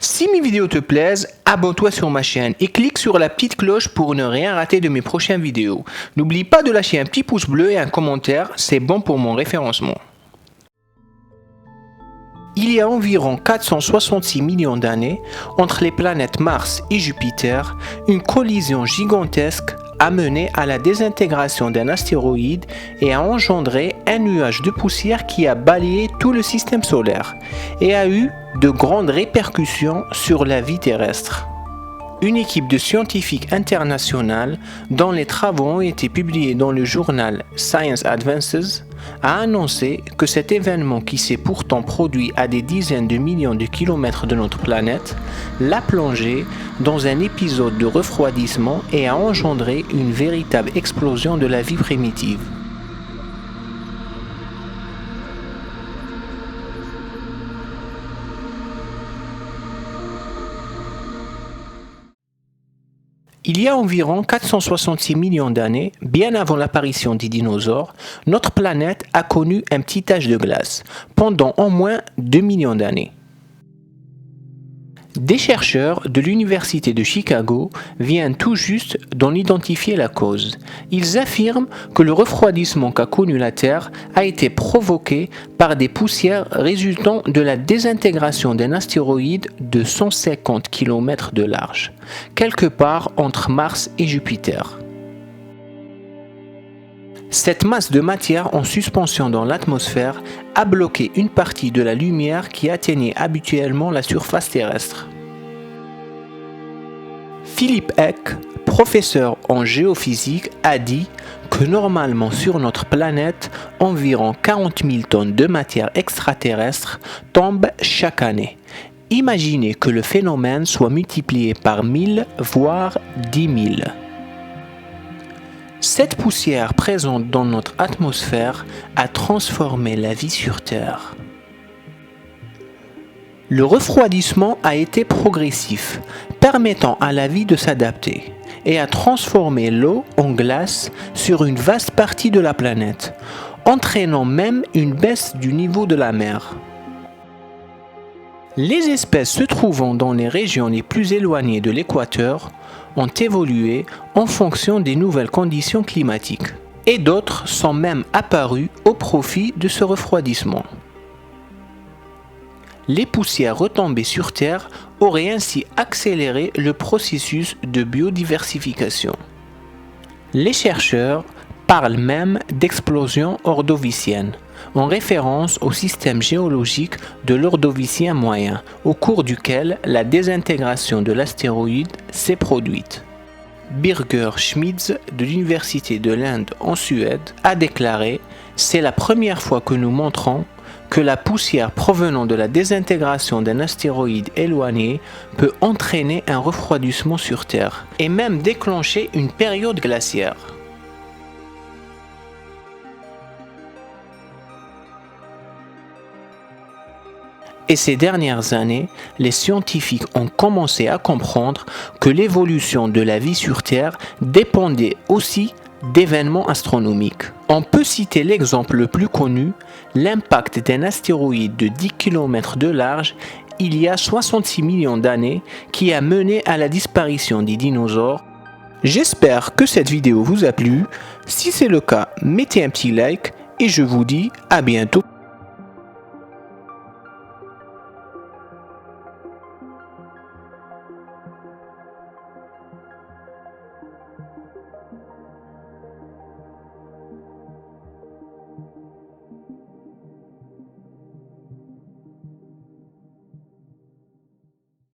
Si mes vidéos te plaisent, abonne-toi sur ma chaîne et clique sur la petite cloche pour ne rien rater de mes prochaines vidéos. N'oublie pas de lâcher un petit pouce bleu et un commentaire, c'est bon pour mon référencement. Il y a environ 466 millions d'années, entre les planètes Mars et Jupiter, une collision gigantesque a mené à la désintégration d'un astéroïde et a engendré un nuage de poussière qui a balayé tout le système solaire et a eu de grandes répercussions sur la vie terrestre. Une équipe de scientifiques internationaux, dont les travaux ont été publiés dans le journal Science Advances, a annoncé que cet événement qui s'est pourtant produit à des dizaines de millions de kilomètres de notre planète l'a plongé dans un épisode de refroidissement et a engendré une véritable explosion de la vie primitive. Il y a environ 466 millions d'années, bien avant l'apparition des dinosaures, notre planète a connu un petit âge de glace, pendant au moins 2 millions d'années. Des chercheurs de l'Université de Chicago viennent tout juste d'en identifier la cause. Ils affirment que le refroidissement qu'a connu la Terre a été provoqué par des poussières résultant de la désintégration d'un astéroïde de 150 km de large, quelque part entre Mars et Jupiter. Cette masse de matière en suspension dans l'atmosphère a bloqué une partie de la lumière qui atteignait habituellement la surface terrestre. Philippe Eck, professeur en géophysique, a dit que normalement sur notre planète, environ 40 000 tonnes de matière extraterrestre tombent chaque année. Imaginez que le phénomène soit multiplié par 1000, voire 10 000. Cette poussière présente dans notre atmosphère a transformé la vie sur Terre. Le refroidissement a été progressif, permettant à la vie de s'adapter et a transformé l'eau en glace sur une vaste partie de la planète, entraînant même une baisse du niveau de la mer. Les espèces se trouvant dans les régions les plus éloignées de l'équateur ont évolué en fonction des nouvelles conditions climatiques, et d'autres sont même apparues au profit de ce refroidissement. Les poussières retombées sur Terre auraient ainsi accéléré le processus de biodiversification. Les chercheurs parlent même d'explosion ordovicienne, en référence au système géologique de l'Ordovicien moyen, au cours duquel la désintégration de l'astéroïde s'est produite. Birger Schmitz de l'Université de l'Inde en Suède a déclaré « C'est la première fois que nous montrons que la poussière provenant de la désintégration d'un astéroïde éloigné peut entraîner un refroidissement sur Terre et même déclencher une période glaciaire. » Et ces dernières années, les scientifiques ont commencé à comprendre que l'évolution de la vie sur Terre dépendait aussi d'événements astronomiques. On peut citer l'exemple le plus connu, l'impact d'un astéroïde de 10 km de large il y a 66 millions d'années qui a mené à la disparition des dinosaures. J'espère que cette vidéo vous a plu. Si c'est le cas, mettez un petit like et je vous dis à bientôt.